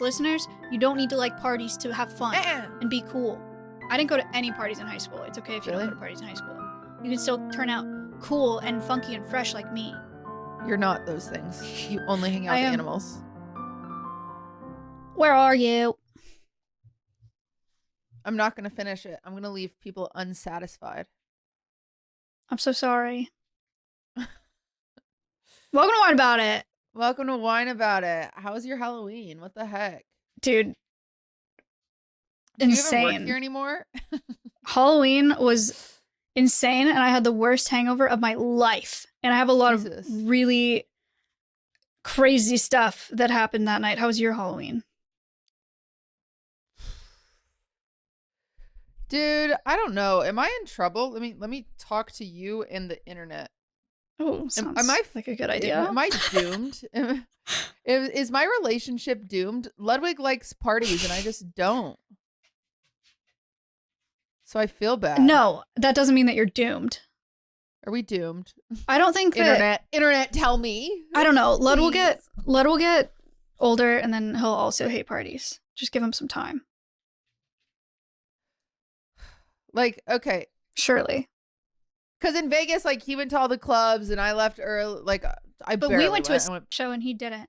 Listeners, you don't need to like parties to have fun and be cool. I didn't go to any parties in high school. It's okay if you don't go to parties in high school. You can still turn out cool and funky and fresh like me. You're not those things. You only hang out with animals. Where are you? I'm not going to finish it. I'm going to leave people unsatisfied. I'm so sorry. Welcome to Wine About It. Welcome to Wine About It. How was your Halloween? What the heck? Dude. Insane. Do you even work here anymore? Halloween was insane, and I had the worst hangover of my life. And I have a lot of really crazy stuff that happened that night. How was your Halloween? Dude, I don't know. Am I in trouble? Let me talk to you and the internet. Oh, sounds like a good idea. Am I doomed? Is my relationship doomed? Ludwig likes parties and I just don't. So I feel bad. No, that doesn't mean that you're doomed. Are we doomed? I don't think that... Internet, tell me. I don't know. Lud will get older and then he'll also hate parties. Just give him some time. Like, okay. Surely. Because in Vegas, like, he went to all the clubs and I left early. Like, But we went to a show and he didn't.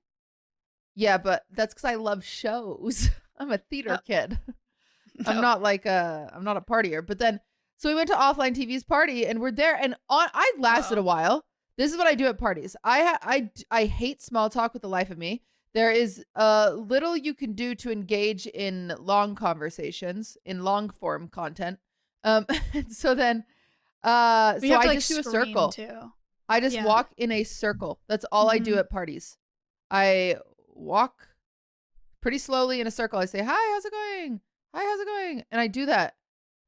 Yeah, but that's because I love shows. I'm a theater kid. No. I'm not a partier. But then, so we went to Offline TV's party and we're there and I lasted a while. This is what I do at parties. I hate small talk with the life of me. There is little you can do to engage in long conversations, in long form content. So then, so I just do a circle. Too. I just walk in a circle. That's all I do at parties. I walk pretty slowly in a circle. I say, hi, how's it going? Hi, how's it going? And I do that.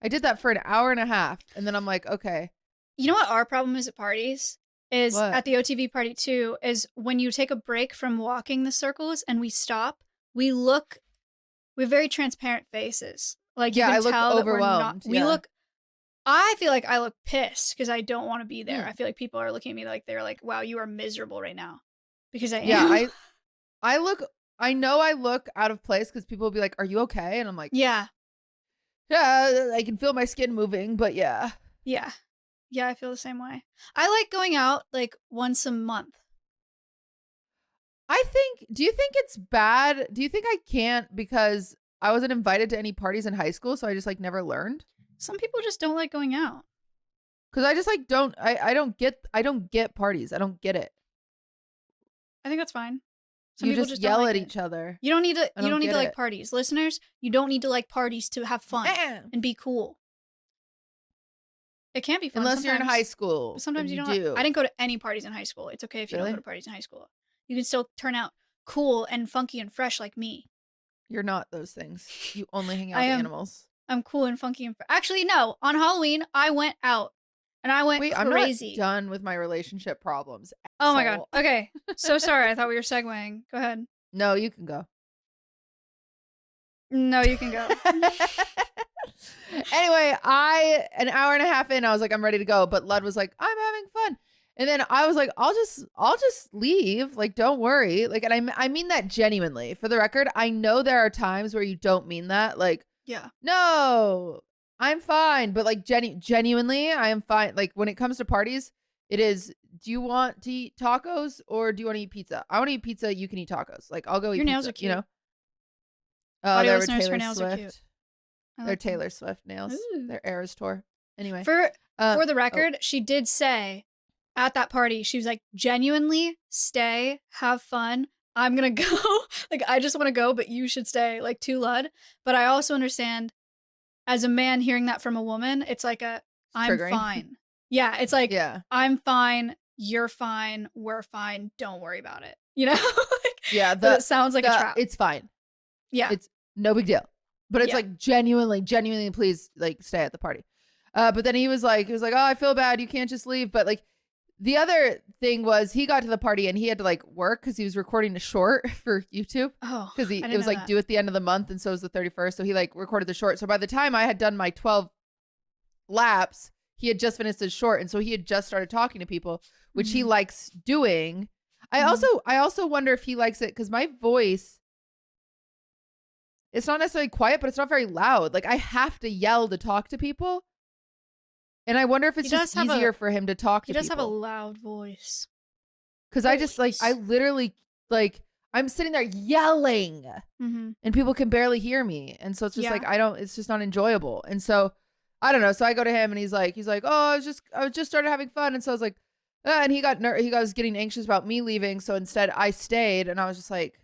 I did that for an hour and a half. And then I'm like, okay. You know what our problem is at parties? Is what? At the OTV party too, is when you take a break from walking the circles and we stop, we have very transparent faces. Like, you can tell that we're not, I feel like I look pissed because I don't want to be there. I feel like people are looking at me like they're like, wow, you are miserable right now. Because I am. Yeah, I know I look out of place because people will be like, are you okay? And I'm like, yeah, I can feel my skin moving, but yeah. Yeah. Yeah, I feel the same way. I like going out like once a month. Do you think it's bad? Do you think I can't because I wasn't invited to any parties in high school, so I just like never learned? Some people just don't like going out. Cause I just like I don't get parties. I don't get it. I think that's fine. Some people just yell at each other. You don't need to like parties. Listeners, you don't need to like parties to have fun and be cool. It can't be fun unless you're in high school. Sometimes you don't. I didn't go to any parties in high school. It's okay if you don't go to parties in high school. You can still turn out cool and funky and fresh like me. You're not those things. You only hang out with animals. I'm cool and funky and actually no. On Halloween, I went out and I went crazy. I'm not done with my relationship problems. Oh my god. Okay. So sorry. I thought we were segueing. Go ahead. No, you can go. No, you can go. Anyway, an hour and a half in, I was like, I'm ready to go. But Lud was like, I'm having fun. And then I was like, I'll just leave. Like, don't worry. Like, and I mean that genuinely. For the record, I know there are times where you don't mean that. Like, yeah, no, I'm fine. But like genuinely, I am fine. Like when it comes to parties, it is, do you want to eat tacos or do you want to eat pizza? I want to eat pizza. You can eat tacos. Like I'll go eat Your pizza. nails are cute. You know? Audio listeners, her nails are cute. They're Taylor Swift nails. Ooh. They're Eras Tour. Anyway. For the record, she did say at that party, she was like, genuinely stay, have fun. I'm going to go. Like, I just want to go, but you should stay, like, to Lud. But I also understand as a man hearing that from a woman, it's like I'm fine. Yeah. It's like, I'm fine. You're fine. We're fine. Don't worry about it. You know? Like, it sounds like a trap. It's fine. Yeah. It's no big deal. But it's like genuinely, please like stay at the party. But then he was like, oh, I feel bad. You can't just leave. But like the other thing was he got to the party and he had to like work because he was recording a short for YouTube. Oh, because it was like due at the end of the month. And so it was the 31st. So he like recorded the short. So by the time I had done my 12 laps, he had just finished his short. And so he had just started talking to people, which he likes doing. I also wonder if he likes it because my voice it's not necessarily quiet, but it's not very loud. Like I have to yell to talk to people. And I wonder if it's just easier for him to talk to people. He does have a loud voice. Because I just like, I literally like, I'm sitting there yelling and people can barely hear me. And so it's just like, it's just not enjoyable. And so I don't know. So I go to him and he's like, oh, I was just started having fun. And so I was like, and he was getting anxious about me leaving. So instead I stayed and I was just like,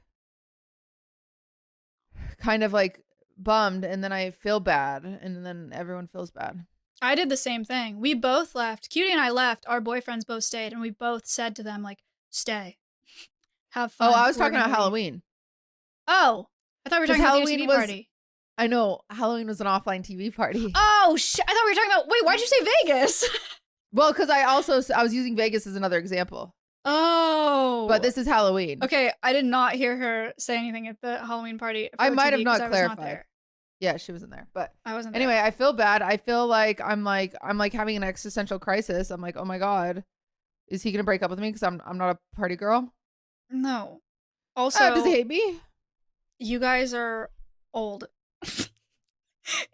kind of like bummed. And then I feel bad. And then everyone feels bad. I did the same thing. We both left. Cutie and I left. Our boyfriends both stayed. And we both said to them, like, stay. Have fun. Oh, I was talking about Halloween. Oh, I thought we were talking about the TV party. I know. Halloween was an offline TV party. Oh, shit. I thought we were talking about, wait, why'd you say Vegas? Well, because I was using Vegas as another example. Oh. But this is Halloween. Okay. I did not hear her say anything at the Halloween party. I might have not clarified. Yeah, she wasn't there, but I wasn't anyway, there. I feel bad. I feel like I'm having an existential crisis. I'm like, oh my God, is he going to break up with me because I'm not a party girl? No. Also, does he hate me? You guys are old.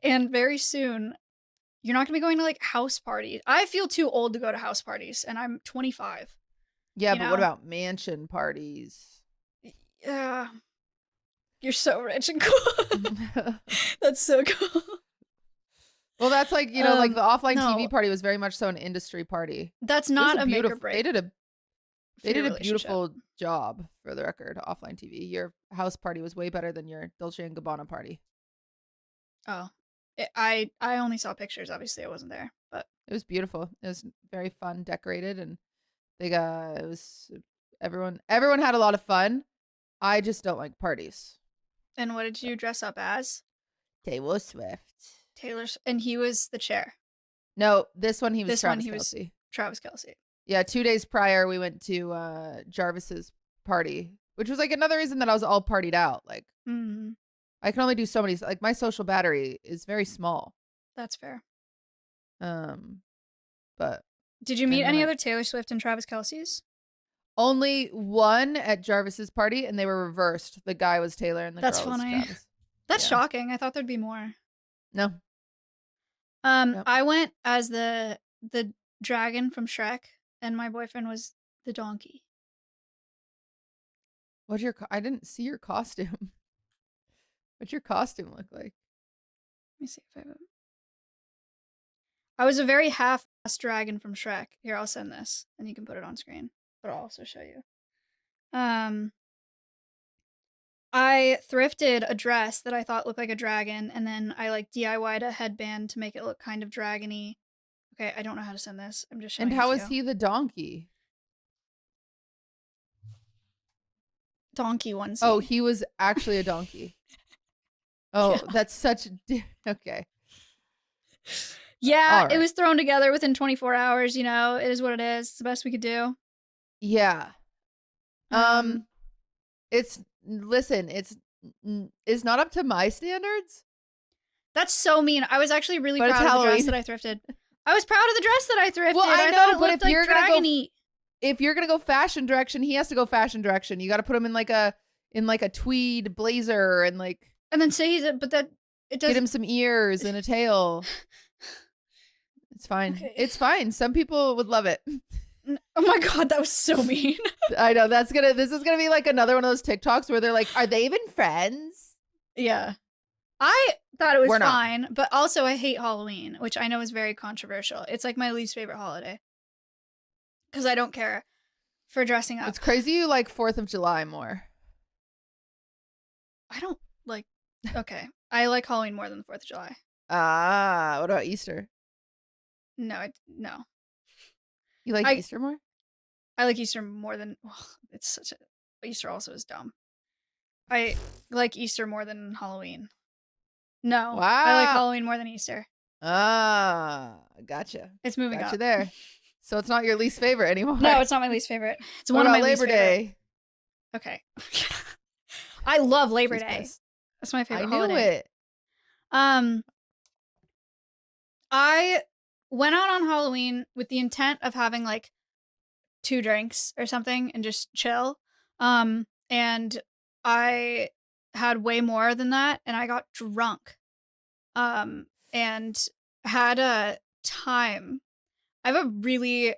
And very soon, you're not going to be going to like house parties. I feel too old to go to house parties, and I'm 25. Yeah, but what about mansion parties? Yeah. You're so rich and cool. That's so cool. Well, that's like, like the offline TV party was very much so an industry party. That's not a make or break. They did a beautiful job, for the record, offline TV. Your house party was way better than your Dolce & Gabbana party. Oh, I only saw pictures. Obviously, I wasn't there, but it was beautiful. It was very fun, decorated, and everyone had a lot of fun. I just don't like parties. And what did you dress up as? Taylor Swift. And he was the chair. No, this one he was Travis Kelce. Travis Kelce. Yeah, 2 days prior we went to Jarvis's party, which was like another reason that I was all partied out. Like, I can only do so many. Like, my social battery is very small. That's fair. But did you meet any other Taylor Swift and Travis Kelce's? Only one at Jarvis's party, and they were reversed. The guy was Taylor, and the girl was Travis. That's shocking. I thought there'd be more. No. Nope. I went as the dragon from Shrek, and my boyfriend was the donkey. I didn't see your costume. What's your costume look like? Let me see if I have it. I was a very half-assed dragon from Shrek. Here, I'll send this, and you can put it on screen. But I'll also show you. I thrifted a dress that I thought looked like a dragon, and then I like DIY'd a headband to make it look kind of dragony. Okay, I don't know how to send this. I'm just showing. And how is he the donkey? Donkey onesie. Oh, he was actually a donkey. Oh, yeah. That's such okay. Yeah, right. It was thrown together within 24 hours, it is what it is. It's the best we could do. Yeah. It's not up to my standards. That's so mean. I was actually really proud of the dress that I thrifted. I was proud of the dress that I thrifted. Well, I know, but if you're gonna go fashion direction, he has to go fashion direction. You got to put him in like a tweed blazer and then say it does get him some ears and a tail. It's fine. Okay. It's fine. Some people would love it. Oh my God, that was so mean. I know this is gonna be like another one of those TikToks where they're like, are they even friends? Yeah. I thought it was fine, but also I hate Halloween, which I know is very controversial. It's like my least favorite holiday. Because I don't care for dressing up. It's crazy you like 4th of July more. I don't like, okay. I like Halloween more than the 4th of July. What about Easter? No. You like Easter more? I like Easter more than, Easter also is dumb. I like Easter more than Halloween. No. Wow. I like Halloween more than Easter. Gotcha. It's moving up. Gotcha there. So it's not your least favorite anymore. No, it's not my least favorite. It's one of my Labor Day? Okay. I love Labor Day. That's my favorite holiday. I knew it. I went out on Halloween with the intent of having like 2 drinks or something and just chill. And I had way more than that, and I got drunk. And had a time. I have a really,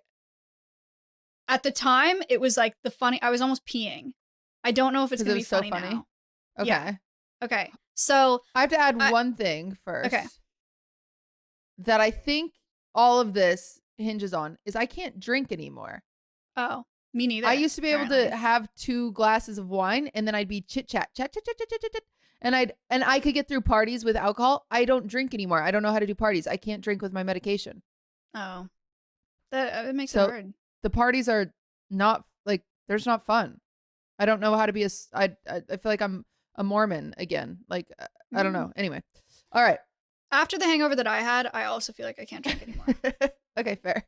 at the time, it was like I was almost peeing. I don't know if it's going to be funny now. Okay. Yeah. Okay. So I have to add one thing first. Okay. That I think all of this hinges on is I can't drink anymore. Oh, me neither. I used to be able to have 2 glasses of wine and then I'd be chit chat. And I could get through parties with alcohol. I don't drink anymore. I don't know how to do parties. I can't drink with my medication. Oh, that it makes it hard. The parties are not like, they're not fun. I don't know how to be I feel like I'm a Mormon again. Like, I don't know. Anyway. All right. After the hangover that I had, I also feel like I can't drink anymore. Okay, fair.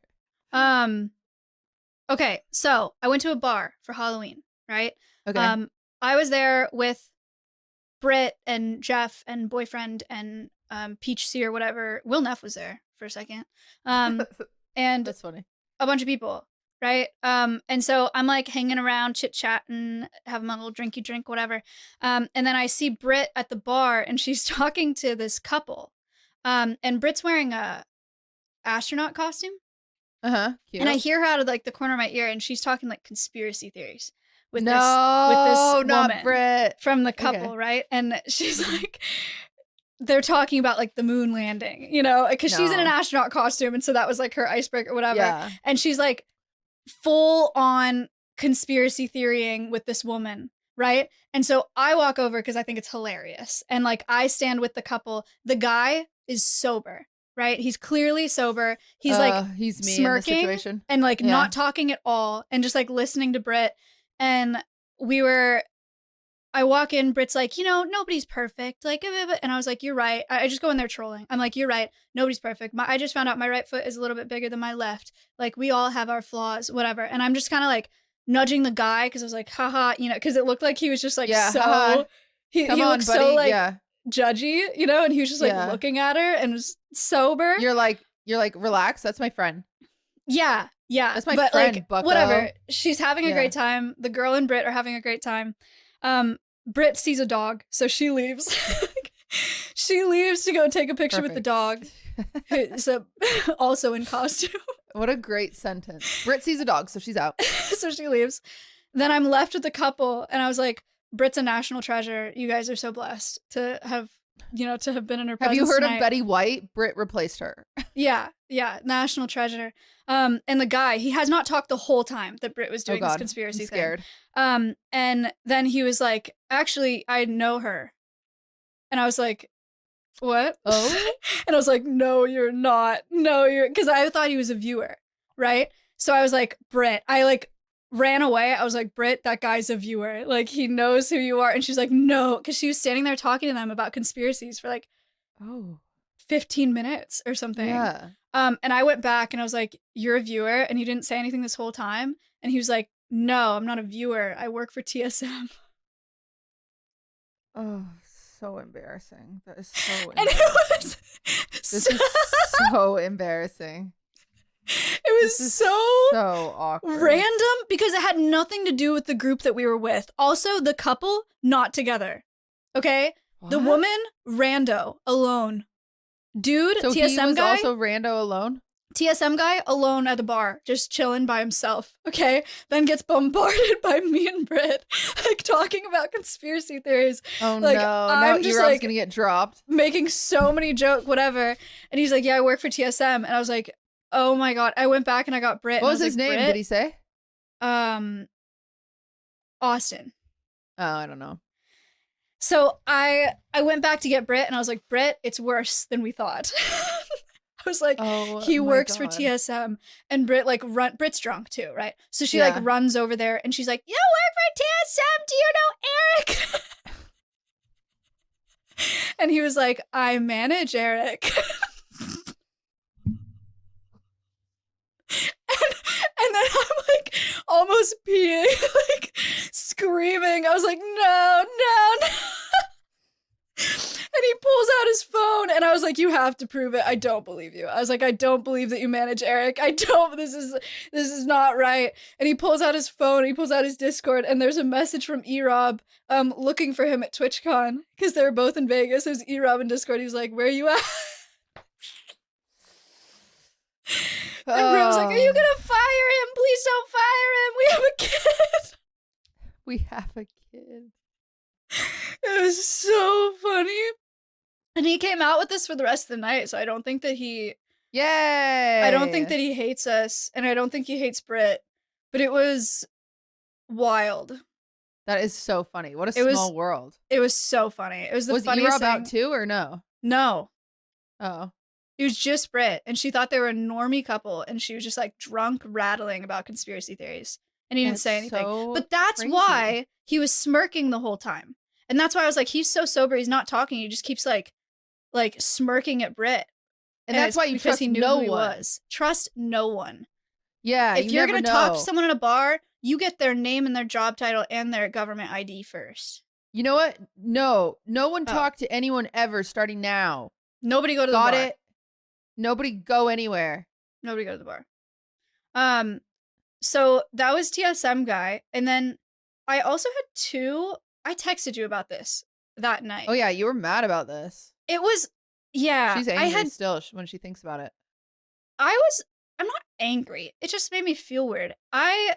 Okay, so I went to a bar for Halloween, right? Okay. I was there with Britt and Jeff and boyfriend and Peach C or whatever. Will Neff was there for a second. And that's funny. A bunch of people, right? And so I'm like hanging around, chit-chatting, having my little drinky drink, whatever. And then I see Britt at the bar and she's talking to this couple. And Britt's wearing a astronaut costume. Cute. And I hear her out of like the corner of my ear and she's talking like conspiracy theories with this not woman Britt. From the couple, right? And she's like, they're talking about like the moon landing, you know, because she's in an astronaut costume. And so that was like her icebreaker or whatever. Yeah. And she's like full on conspiracy theorying with this woman. Right. And so I walk over because I think it's hilarious. And like I stand with the couple. The guy is sober. Right. He's clearly sober. He's like he's me smirking in this situation. And like not talking at all and just like listening to Britt. And I walk in, Britt's like, you know, nobody's perfect. Like, and I was like, you're right. I just go in there trolling. I'm like, you're right. Nobody's perfect. I just found out my right foot is a little bit bigger than my left. Like we all have our flaws, whatever. And I'm just kind of like nudging the guy because I was like, haha, you know, because it looked like he was just like he looked so like judgy, you know, and he was just like looking at her and was sober. You're like, relax. That's my friend. Yeah. That's my friend, like, bucko. Whatever. She's having a great time. The girl and Britt are having a great time. Britt sees a dog, so she leaves. She leaves to go take a picture with the dog, who's also in costume. What a great sentence. Britt sees a dog, so she's out. So she leaves. Then I'm left with the couple, and I was like, Britt's a national treasure. You guys are so blessed to have, you know, to have been in her presence. Have you heard tonight. of Betty White? Britt replaced her. Yeah, national treasure. And the guy, he has not talked the whole time that Britt was doing this conspiracy thing. And then he was like, actually, I know her. And I was like, what? Oh? And I was like, no, you're not. No, because I thought he was a viewer, right? So I was like, Britt, I like ran away. I was like, Britt, that guy's a viewer. Like, he knows who you are. And she's like, no, because she was standing there talking to them about conspiracies for like 15 minutes or something. Yeah. And I went back and I was like, you're a viewer? And he didn't say anything this whole time. And he was like, no, I'm not a viewer. I work for TSM. Oh, so embarrassing. That is so embarrassing. And it was this is so embarrassing. It was so awkward. Random because it had nothing to do with the group that we were with. Also, the couple, not together. Okay? What? The woman, rando, alone. Dude, so TSM he was guy. Also rando alone? TSM guy alone at the bar, just chilling by himself, okay? Then gets bombarded by me and Britt, like talking about conspiracy theories. Oh like, no, I'm just like gonna get dropped. Making so many jokes, whatever. And he's like, yeah, I work for TSM. And I was like, oh my God. I went back and I got Britt. What was his name? Britt? Did he say? Austin. Oh, I don't know. So I went back to get Britt and I was like, Britt, it's worse than we thought. I was like, he works for TSM. And Britt Britt's drunk too, right? So she like runs over there and she's like, you work for TSM? Do you know Eric? And he was like, I manage Eric. And then I'm like almost peeing, like screaming. I was like, no. And he pulls out his phone and I was like, you have to prove it. I don't believe you. I was like, I don't believe that you manage Eric. I don't. This is not right. And he pulls out his phone. He pulls out his Discord, and there's a message from E-Rob looking for him at TwitchCon because they were both in Vegas. There's E-Rob in Discord. He's like, where are you at? And Bro was like, are you gonna fire him? Please don't fire him. We have a kid. We have a kid. It was so funny. And he came out with this for the rest of the night, so I don't think that he... Yay! I don't think that he hates us, and I don't think he hates Britt. But it was wild. That is so funny. What a small world. It was so funny. It was the funniest thing. Was E-Rob out too, or no? No. Oh. It was just Britt, and she thought they were a normie couple, and she was just like drunk rattling about conspiracy theories. And he didn't say anything. So but that's crazy. why he was smirking the whole time. And that's why I was like, he's so sober, he's not talking. He just keeps like smirking at Britt. And that's why you trust he knew no who he one. was. Trust no one. Yeah, if you're gonna talk to someone in a bar, you get their name and their job title and their government ID first. You know what? No one talk to anyone ever starting now. Nobody go to the bar. Got it? Nobody go anywhere. Nobody go to the bar. So that was TSM guy, and then I also had two. I texted you about this that night. Oh yeah, you were mad about this. It was, yeah. She's angry still when she thinks about it. I'm not angry. It just made me feel weird. I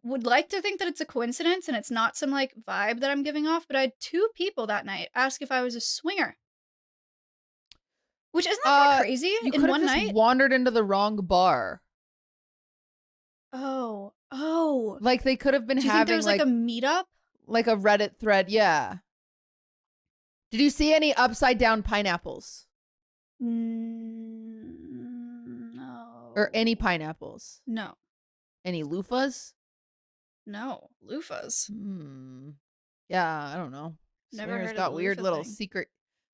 would like to think that it's a coincidence and it's not some like vibe that I'm giving off, but I had two people that night ask if I was a swinger. Which isn't that kind of crazy you in one just night? Wandered into the wrong bar. Oh. Like they could have been Do you having think there was like a meetup? Like a Reddit thread, yeah. Did you see any upside down pineapples? No. Or any pineapples? No. Any loofahs? No. Loofahs. Yeah, I don't know. Never Swingers heard got of the weird loofah little thing. secret.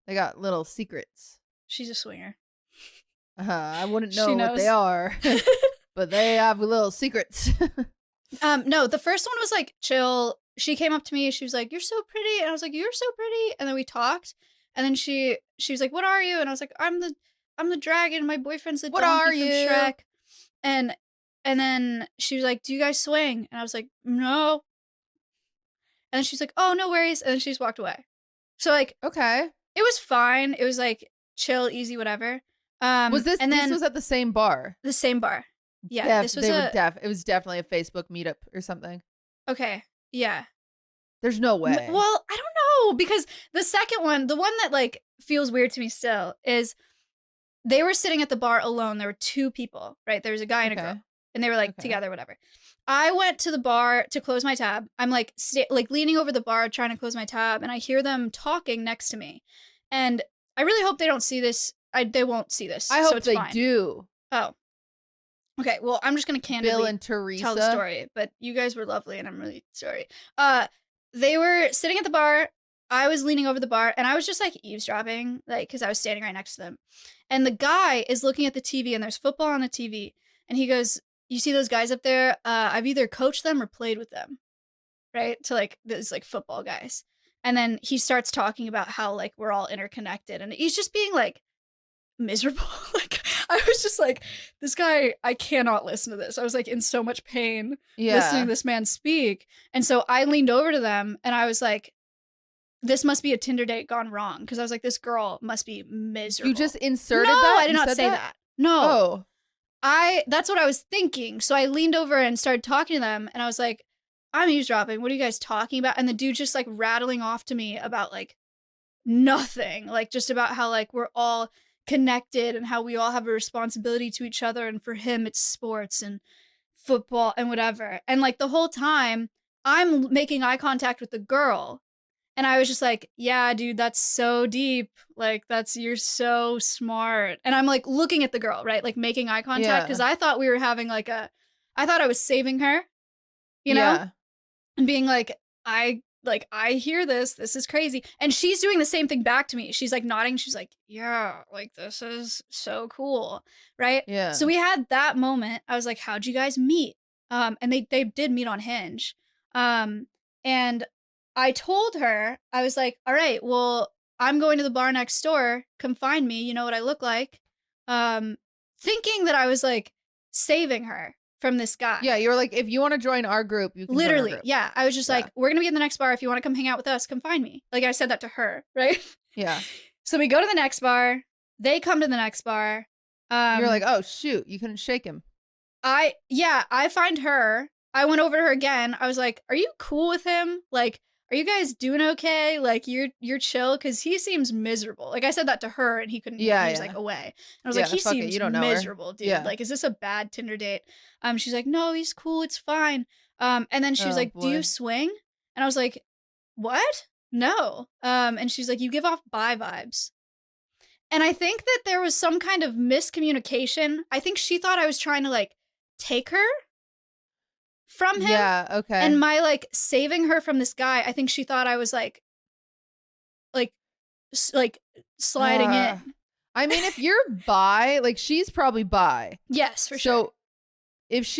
They got little secrets. She's a swinger. I wouldn't know what they are, but they have little secrets. No, the first one was like chill. She came up to me. She was like, "You're so pretty," and I was like, "You're so pretty." And then we talked, and then she was like, "What are you?" And I was like, "I'm the dragon. My boyfriend's the donkey from Shrek." And then she was like, "Do you guys swing?" And I was like, "No." And then she's like, "Oh, no worries." And then she just walked away. So like, okay, it was fine. It was like chill, easy, whatever. Was this? And then this was at the same bar. The same bar. Yeah, this was it was definitely a Facebook meetup or something. Okay. Yeah. There's no way. Well, I don't know, because the second one, the one that like feels weird to me still, is they were sitting at the bar alone. There were two people, right? There was a guy and a girl, and they were like together, whatever. I went to the bar to close my tab. I'm like leaning over the bar trying to close my tab, and I hear them talking next to me. And I really hope they don't see this. They won't see this. I hope so it's they fine. do. Oh. Okay, well, I'm just going to candidly Bill and Teresa tell the story, but you guys were lovely, and I'm really sorry. They were sitting at the bar. I was leaning over the bar, and I was just, like, eavesdropping, like, because I was standing right next to them. And the guy is looking at the TV, and there's football on the TV, and he goes, "You see those guys up there? I've either coached them or played with them," right? To, like, those, like, football guys. And then he starts talking about how, like, we're all interconnected, and he's just being, like, miserable. Like, I was just like, this guy, I cannot listen to this. I was like in so much pain listening to this man speak. And so I leaned over to them and I was like, this must be a Tinder date gone wrong. Because I was like, this girl must be miserable. You just inserted that? that? I did not say that. No. That's what I was thinking. So I leaned over and started talking to them and I was like, I'm eavesdropping. What are you guys talking about? And the dude just like rattling off to me about like nothing. Like just about how like we're all connected and how we all have a responsibility to each other, and for him it's sports and football and whatever. And like the whole time I'm making eye contact with the girl and I was just like, yeah dude, that's so deep, like you're so smart. And I'm like looking at the girl, right, like making eye contact because I thought we were having like I thought I was saving her, you know, and being like, I hear this is crazy. And she's doing the same thing back to me. She's like nodding. She's like, yeah, like this is so cool. Right. Yeah. So we had that moment. I was like, how'd you guys meet? And they did meet on Hinge. And I told her, I was like, all right, well, I'm going to the bar next door. Come find me. You know what I look like. Thinking that I was like saving her from this guy. Yeah, you were like, if you want to join our group, you can join our group. Yeah. I was just like, we're going to be in the next bar. If you want to come hang out with us, come find me. Like I said that to her, right? Yeah. So we go to the next bar. They come to the next bar. You're like, oh shoot, you couldn't shake him. I find her. I went over to her again. I was like, are you cool with him? Like, are you guys doing okay? Like, you're chill? Because he seems miserable. Like, I said that to her, and he couldn't. Yeah, he was like away. And I was like, he seems you don't know miserable, dude. Yeah. Like, is this a bad Tinder date? She's like, no, he's cool. It's fine. And then she was like, do you swing? And I was like, what? No. And she's like, you give off bi vibes. And I think that there was some kind of miscommunication. I think she thought I was trying to like take her from him. Yeah, okay. And my like saving her from this guy, I think she thought I was like sliding in. I mean, if you're bi, like she's probably bi. Yes, for sure. So if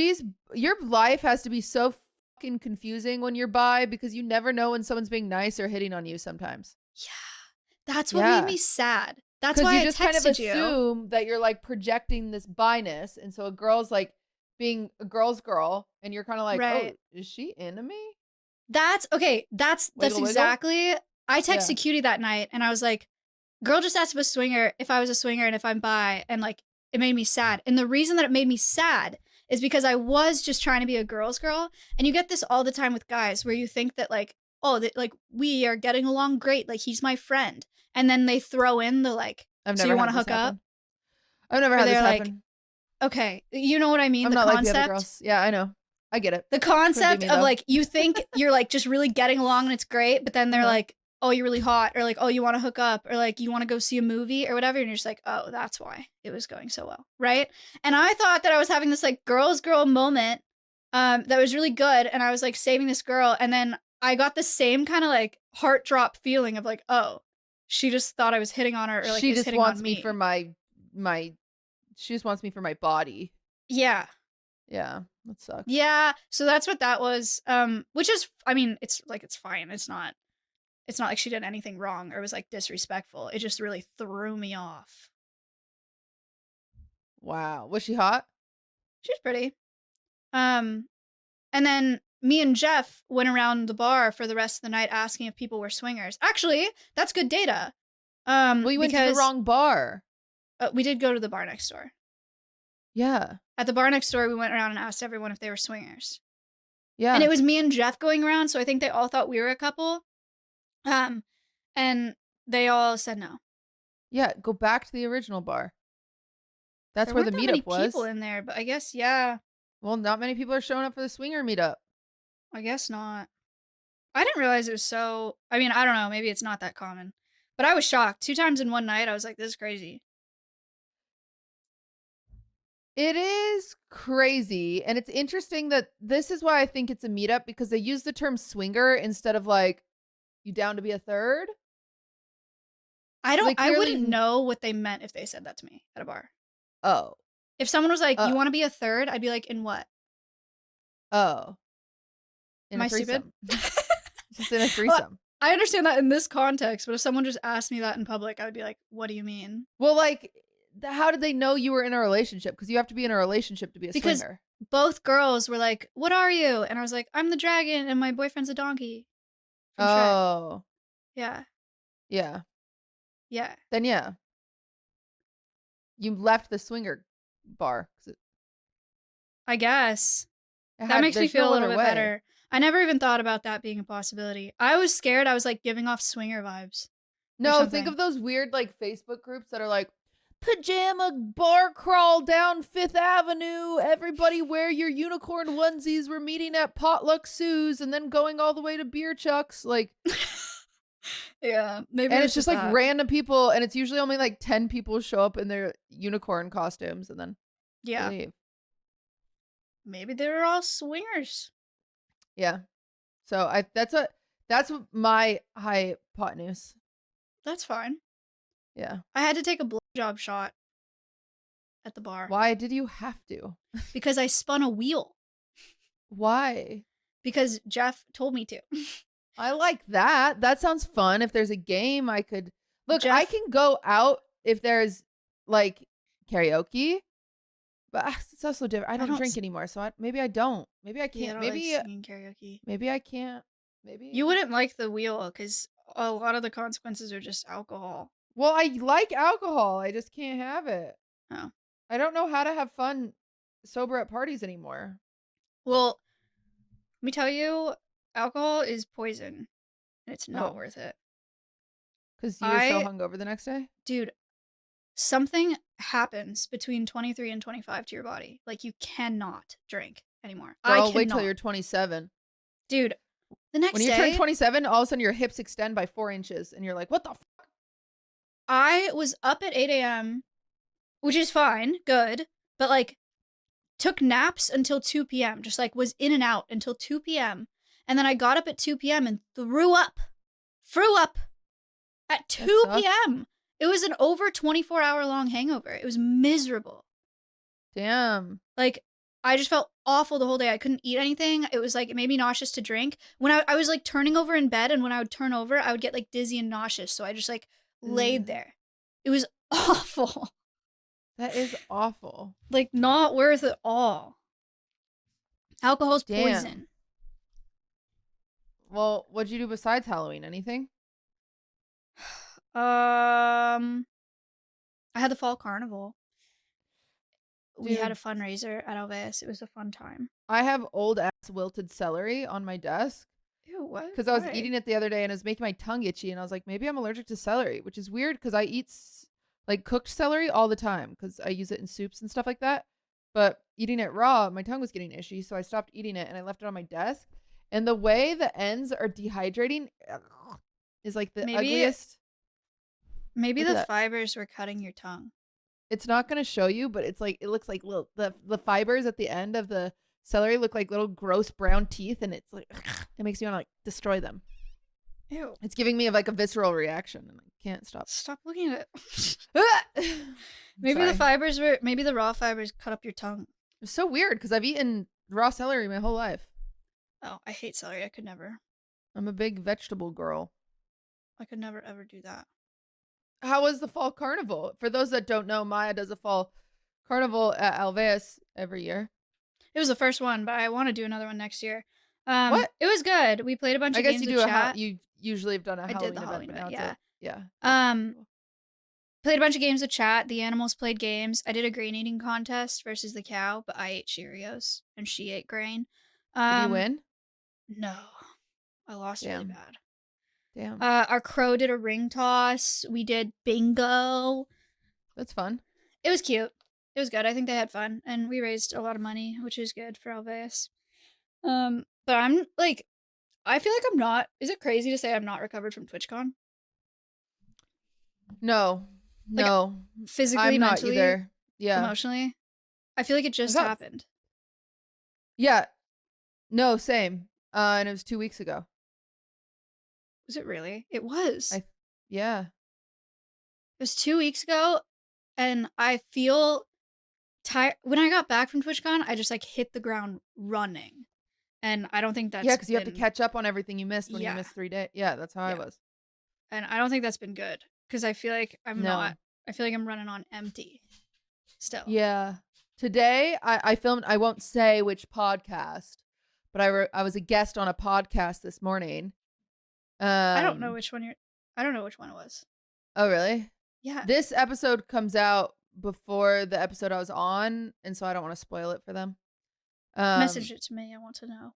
your life has to be so fucking confusing when you're bi because you never know when someone's being nice or hitting on you sometimes. Yeah. That's what made me sad. That's why you I just texted kind of assume that you're like projecting this bi-ness, and so a girl's like being a girl's girl, and you're kind of like, oh, is she into me? That's okay. That's exactly. I texted Cutie that night, and I was like, "Girl just asked if I was a swinger, and if I'm bi," and like it made me sad. And the reason that it made me sad is because I was just trying to be a girl's girl, and you get this all the time with guys, where you think that like, oh, like we are getting along great, like he's my friend. And then they throw in the like, so you want to hook up? I've never had this happen. Okay, you know what I mean? I'm the not concept. Like the other girls. Yeah, I know. I get it. The concept of like, you think you're like just really getting along and it's great, but then they're like, oh, you're really hot, or like, oh, you want to hook up, or like, you want to go see a movie or whatever. And you're just like, oh, that's why it was going so well. Right. And I thought that I was having this like girl moment that was really good. And I was like saving this girl. And then I got the same kind of like heart drop feeling of like, oh, she just thought I was hitting on her, or like she just wants me for my she just wants me for my body. Yeah. Yeah, that sucks. Yeah, so that's what that was. Which is, I mean, it's like, it's fine. It's not like she did anything wrong or was like disrespectful. It just really threw me off. Wow. Was she hot? She was pretty. And then me and Jeff went around the bar for the rest of the night asking if people were swingers. Actually, that's good data. We went to the wrong bar. We did go to the bar next door. Yeah. At the bar next door, we went around and asked everyone if they were swingers. Yeah. And it was me and Jeff going around, so I think they all thought we were a couple. And they all said no. Yeah, go back to the original bar. That's where the meetup was. There weren't people in there, but I guess, yeah. Well, not many people are showing up for the swinger meetup. I guess not. I didn't realize it was so... I mean, I don't know. Maybe it's not that common. But I was shocked. 2 times in one night, I was like, this is crazy. It is crazy. And it's interesting that this is why I think it's a meetup, because they use the term swinger instead of like, you down to be a third? I wouldn't know what they meant if they said that to me at a bar. Oh. If someone was like, you want to be a third? I'd be like, in what? Oh. Am I stupid? Just in a threesome. Well, I understand that in this context, but if someone just asked me that in public, I would be like, what do you mean? Well, like, how did they know you were in a relationship? Because you have to be in a relationship to be a swinger. Both girls were like, what are you? And I was like, I'm the dragon and my boyfriend's a donkey. Oh. Yeah. Yeah. Yeah. Then yeah. You left the swinger bar. I guess. That makes me feel a little bit better. I never even thought about that being a possibility. I was scared I was like giving off swinger vibes. No, think of those weird like Facebook groups that are like, pajama bar crawl down 5th Avenue. Everybody wear your unicorn onesies. We're meeting at Potluck Sue's and then going all the way to Beer Chuck's. Like, yeah, maybe. And it's just like random people, and it's usually only like 10 people show up in their unicorn costumes, and then leave. Maybe they were all swingers. Yeah. So that's what my hypotenuse. That's fine. Yeah. I had to take a blowjob shot at the bar. Why did you have to? Because I spun a wheel. Why? Because Jeff told me to. I like that. That sounds fun. If there's a game, I could Look, I can go out if there's like karaoke, but it's also different. I don't drink anymore, so maybe I don't. Maybe I can't. Yeah, I don't maybe like singing karaoke. Maybe I can't. Maybe you wouldn't like the wheel because a lot of the consequences are just alcohol. Well, I like alcohol. I just can't have it. Oh. I don't know how to have fun sober at parties anymore. Well, let me tell you, alcohol is poison. And it's not worth it. Because you were so hungover the next day? Dude, something happens between 23 and 25 to your body. Like, you cannot drink anymore. Girl, wait till you're 27. Dude, the next day... When you turn 27, all of a sudden your hips extend by 4 inches. And you're like, what the fuck? I was up at 8 a.m., which is fine, good. But, like, took naps until 2 p.m. Just, like, was in and out until 2 p.m. And then I got up at 2 p.m. and threw up at 2 p.m. It was an over 24-hour long hangover. It was miserable. Damn. Like, I just felt awful the whole day. I couldn't eat anything. It was like, it made me nauseous to drink. When I was like turning over in bed, and when I would turn over, I would get like dizzy and nauseous. So I just like laid there. It was awful. That is awful. Like, not worth it all. Alcohol's poison. Well, what'd you do besides Halloween? Anything? I had the fall carnival. We had a fundraiser at Alves. It was a fun time. I have old ass wilted celery on my desk. Ew, what? Because I was eating it the other day and it was making my tongue itchy, and I was like, maybe I'm allergic to celery, which is weird because I eat like cooked celery all the time because I use it in soups and stuff like that. But eating it raw, my tongue was getting itchy, so I stopped eating it and I left it on my desk. And the way the ends are dehydrating is like the ugliest. Maybe the fibers were cutting your tongue. It's not going to show you, but it's like, it looks like little, the fibers at the end of the celery look like little gross brown teeth. And it's like, it makes me want to like destroy them. Ew. It's giving me like a visceral reaction and I can't stop. Stop looking at it. Maybe the raw fibers cut up your tongue. It's so weird because I've eaten raw celery my whole life. Oh, I hate celery. I could never. I'm a big vegetable girl. I could never ever do that. How was the fall carnival? For those that don't know, Maya does a fall carnival at Alves every year. It was the first one, but I want to do another one next year. What? It was good. We played a bunch of games of chat. You usually have done a Halloween I did the Halloween event, yeah. Yeah. Played a bunch of games of chat. The animals played games. I did a grain eating contest versus the cow, but I ate Cheerios and she ate grain. Did you win? No. I lost really bad. Damn. Our crow did a ring toss. We did bingo. That's fun. It was cute. It was good. I think they had fun, and we raised a lot of money, which is good for Alves. But I'm like, I feel like I'm not. Is it crazy to say I'm not recovered from TwitchCon? No, like, no. Physically, I'm mentally, not either. Yeah. Emotionally, I feel like it just happened. Yeah. No, same. And it was 2 weeks ago. Was it really? It was. Yeah. It was 2 weeks ago, and I feel tired. When I got back from TwitchCon, I just like hit the ground running. And I don't think that's because you have to catch up on everything you missed when you missed 3 days. Yeah, that's how I was. And I don't think that's been good because I feel like I'm not. I feel like I'm running on empty still. Yeah. Today I filmed. I won't say which podcast, but I was a guest on a podcast this morning. I don't know which one I don't know which one it was. Oh, really? Yeah. This episode comes out before the episode I was on, and so I don't want to spoil it for them. Message it to me. I want to know.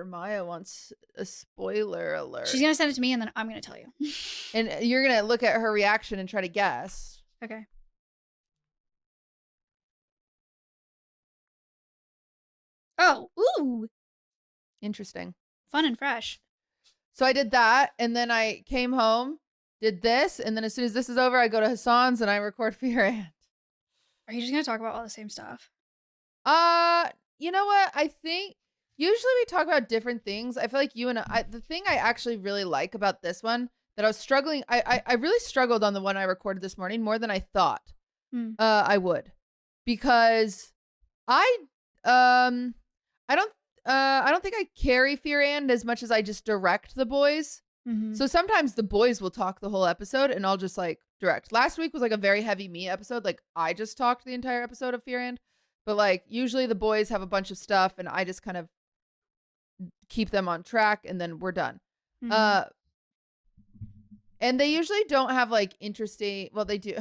Maya wants a spoiler alert. She's gonna send it to me, and then I'm gonna tell you. And you're gonna look at her reaction and try to guess. Okay. Oh, ooh. Interesting. Fun and fresh. So I did that, and then I came home, did this, and then as soon as this is over, I go to Hassan's and I record for your aunt. Are you just gonna talk about all the same stuff? You know what? I think usually we talk about different things. I feel like you and the thing I actually really like about this one that I was struggling, I really struggled on the one I recorded this morning more than I thought I would, because I don't think I carry Fear and as much as I just direct the boys. So sometimes the boys will talk the whole episode and I'll just like direct. Last week was like a very heavy me episode. Like I just talked the entire episode of Fear and, but like usually the boys have a bunch of stuff and I just kind of keep them on track and then we're done. And they usually don't have like interesting, well, they do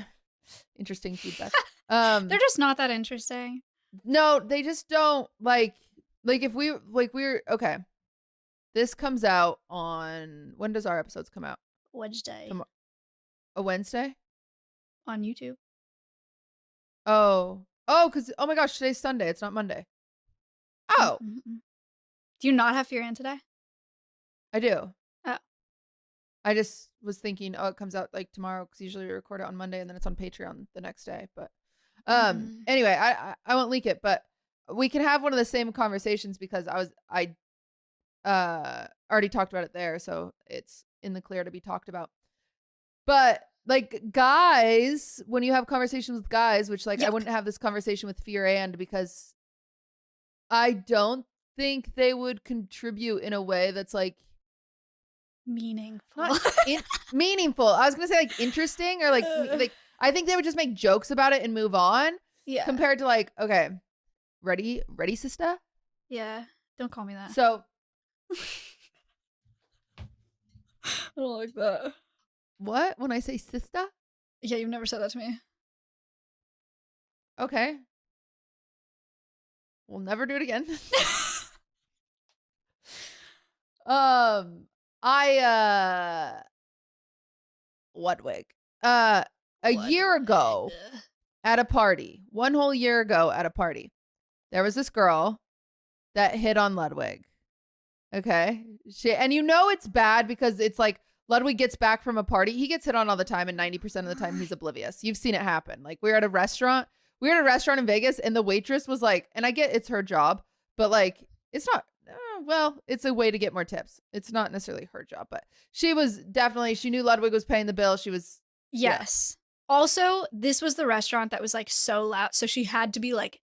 interesting feedback. They're just not that interesting. No, they just don't like if we're okay. This comes out on, when does our episodes come out? Wednesday. A Wednesday? On YouTube. Oh, because, oh my gosh, today's Sunday. It's not Monday. Oh. Do you not have Fear and today? I do. Oh. I just was thinking, oh, it comes out like tomorrow because usually we record it on Monday and then it's on Patreon the next day. But anyway, I won't leak it, but we can have one of the same conversations because I already talked about it there, so it's in the clear to be talked about. But like guys, when you have conversations with guys, which like I wouldn't have this conversation with Fear and because I don't think they would contribute in a way that's like meaningful. Meaningful. I was gonna say like interesting or like I think they would just make jokes about it and move on. Yeah. Compared to like, okay, ready, sister? Yeah. Don't call me that. So I don't like that. What? When I say sister? Yeah, you've never said that to me. Okay. We'll never do it again. Ludwig. A year ago at a party, one whole year ago at a party, there was this girl that hit on Ludwig. Okay. And you know it's bad because it's like Ludwig gets back from a party. He gets hit on all the time and 90% of the time he's oblivious. You've seen it happen. Like we were at a restaurant in Vegas and the waitress was like, and I get it's her job, but like it's not, well, it's a way to get more tips. It's not necessarily her job, but she knew Ludwig was paying the bill. She was. Yes. Yeah. Also, this was the restaurant that was like so loud. So she had to be like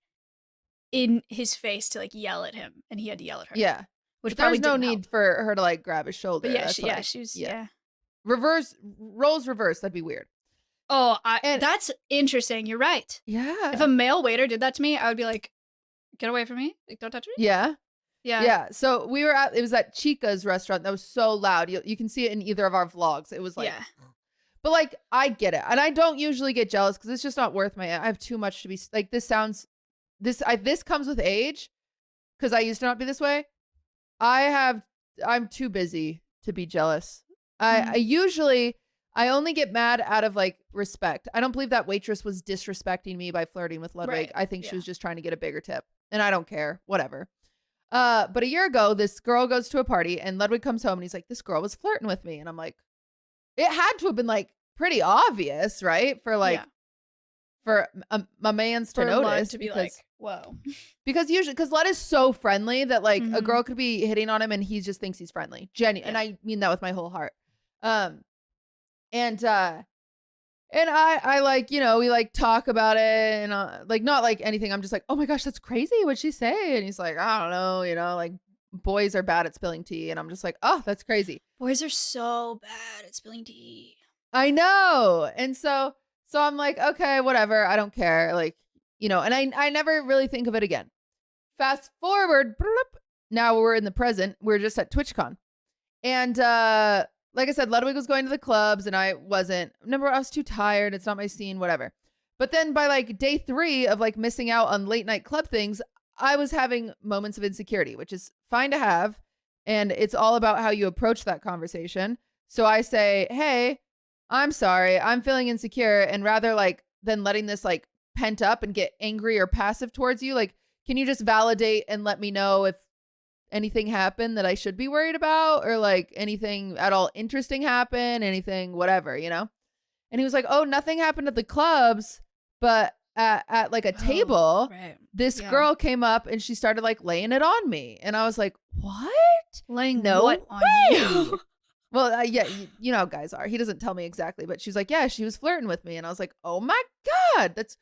in his face to like yell at him and he had to yell at her. Yeah. Which there's no need for her to like grab his shoulder. But yeah, she was. Roles reverse. That'd be weird. Oh, that's interesting. You're right. Yeah. If a male waiter did that to me, I would be like, get away from me. Like, don't touch me. Yeah. Yeah. Yeah. So it was at Chica's restaurant that was so loud. You can see it in either of our vlogs. It was like, but like, I get it. And I don't usually get jealous because it's just not worth I have too much to be like, this comes with age because I used to not be this way. I'm too busy to be jealous. I only get mad out of like respect. I don't believe that waitress was disrespecting me by flirting with Ludwig. Right. I think she was just trying to get a bigger tip and I don't care, whatever. But a year ago, this girl goes to a party and Ludwig comes home and he's like, this girl was flirting with me. And I'm like, it had to have been like pretty obvious, right? For like, for my man's to notice. Lud to be like, whoa. Because Lud is so friendly that like a girl could be hitting on him and he just thinks he's friendly. And I mean that with my whole heart. And I like, you know, we like talk about it and like, not like anything. I'm just like, oh my gosh, that's crazy. What'd she say? And he's like, I don't know, you know, like boys are bad at spilling tea. And I'm just like, oh, that's crazy. Boys are so bad at spilling tea. I know. And so I'm like, okay, whatever. I don't care. Like, you know, and I never really think of it again. Fast forward. Now we're in the present. We're just at TwitchCon. And, like I said, Ludwig was going to the clubs and I wasn't. Remember, I was too tired. It's not my scene, whatever. But then by like day 3 of like missing out on late night club things, I was having moments of insecurity, which is fine to have. And it's all about how you approach that conversation. So I say, hey, I'm sorry, I'm feeling insecure. And rather like than letting this like pent up and get angry or passive towards you, like, can you just validate and let me know if anything happened that I should be worried about or like anything at all interesting happened, anything, whatever, you know? And he was like, oh, nothing happened at the clubs, but at like a table, this girl came up and she started like laying it on me. And I was like, what? Laying what on you? Well, yeah, you know how guys are. He doesn't tell me exactly, but she's like, yeah, she was flirting with me. And I was like, oh my God, that's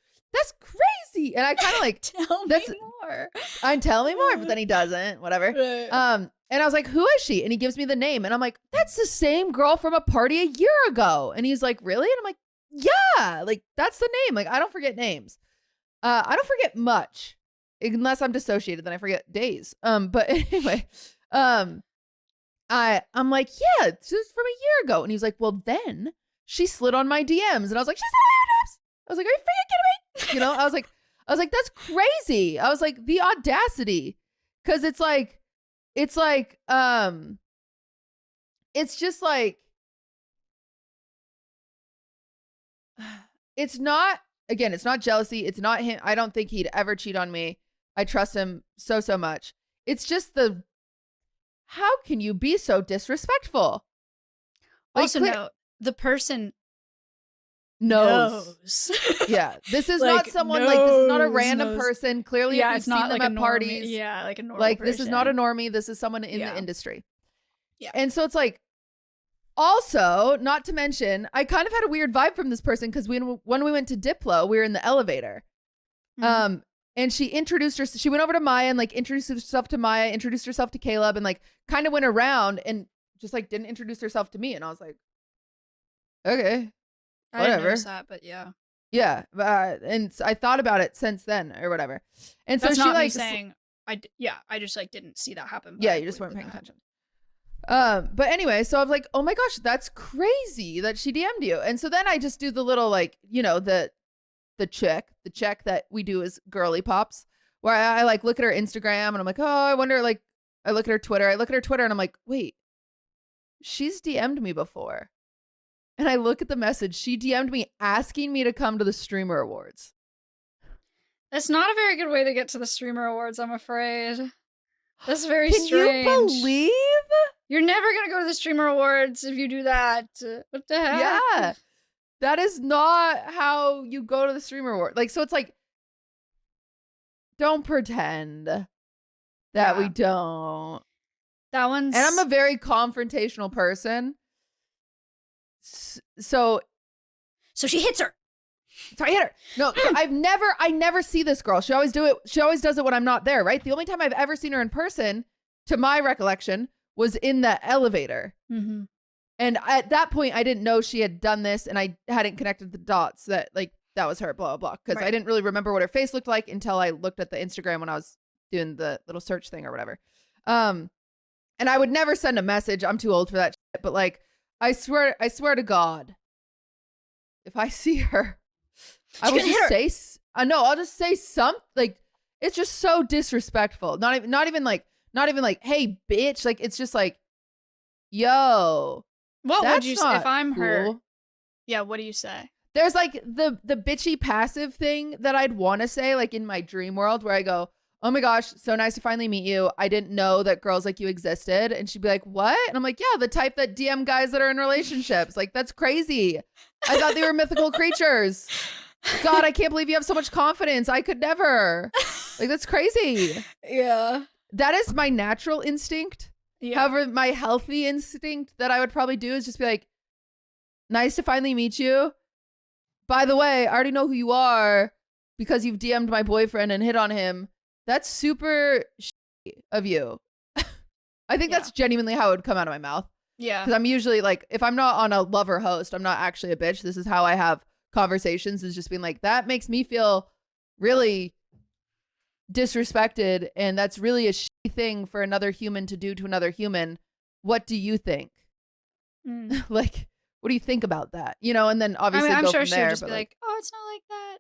crazy. And I kind of like, Tell me more. I'm telling more, but then he doesn't, whatever. Right. And I was like, who is she? And he gives me the name. And I'm like, that's the same girl from a party a year ago. And he's like, really? And I'm like, yeah, like that's the name. Like, I don't forget names. I don't forget much unless I'm dissociated. Then I forget days. But anyway, I'm like, yeah, this is from a year ago. And he's like, well, then she slid on my DMs. And I was like, she's not on your DMs. I was like, are you freaking kidding me? You know, I was like, that's crazy. I was like, the audacity. Cause it's just like, it's not, again, it's not jealousy. It's not him. I don't think he'd ever cheat on me. I trust him so much. It's just how can you be so disrespectful? Like, Also note, the person knows. Yeah. This is like, not someone like, this is not a random person. Clearly, yeah, if it's you've not seen like them a at parties. Yeah, like a normal like person. This is not a normie. This is someone in Yeah. the industry. Yeah. And so it's like, also, not to mention, I kind of had a weird vibe from this person because when we went to Diplo, we were in the elevator. Mm-hmm. And she went over to Maya and like introduced herself to Maya, introduced herself to Caleb, and like kind of went around and just like didn't introduce herself to me. And I was like, okay, I whatever. didn't notice that, but yeah. Yeah. And I thought about it since then or whatever. And That's so she not me like saying, I just like didn't see that happen. Yeah, you just weren't paying attention. But anyway, so I was like, oh my gosh, that's crazy that she DM'd you. And so then I just do the little like, you know, the check that we do as girly pops, where I like look at her Instagram and I'm like, oh, I wonder, like, I look at her Twitter and I'm like, wait, she's DM'd me before. And I look at the message, she DM'd me asking me to come to the Streamer Awards. That's not a very good way to get to the Streamer Awards, I'm afraid. That's very Can strange. you believe? You're never going to go to the Streamer Awards if you do that. What the heck? Yeah. That is not how you go to the Streamer Award. Like, so it's like, don't pretend that we don't. That one's... And I'm a very confrontational person. So she hits her. So I hit her. No, so I never see this girl. She always does it when I'm not there, right? The only time I've ever seen her in person, to my recollection, was in the elevator. Mm-hmm. And at that point, I didn't know she had done this, and I hadn't connected the dots that like that was her, blah, blah, blah. Because I didn't really remember what her face looked like until I looked at the Instagram when I was doing the little search thing or whatever. And I would never send a message. I'm too old for that shit. But like, I swear to God, if I see her, I will just say, I'll just say something. Like, it's just so disrespectful. Not even like, hey, bitch. Like, it's just like, yo. What would you say if I'm cool. her? Yeah, what do you say? There's like the bitchy passive thing that I'd want to say, like in my dream world, where I go, oh my gosh, so nice to finally meet you. I didn't know that girls like you existed. And she'd be like, what? And I'm like, yeah, the type that DM guys that are in relationships. Like, that's crazy. I thought they were mythical creatures. God, I can't believe you have so much confidence. I could never. Like, that's crazy. Yeah. That is my natural instinct. Yeah. However, my healthy instinct that I would probably do is just be like, nice to finally meet you. By the way, I already know who you are because you've DM'd my boyfriend and hit on him. That's super shitty of you. I think that's genuinely how it would come out of my mouth. Yeah. Because I'm usually like, if I'm not on a lover host, I'm not actually a bitch. This is how I have conversations, is just being like, that makes me feel really disrespected, and that's really a shitty thing for another human to do to another human. What do you think? Like, what do you think about that? You know, and then obviously I'm go sure from she there, would just be but like, oh, it's not like that.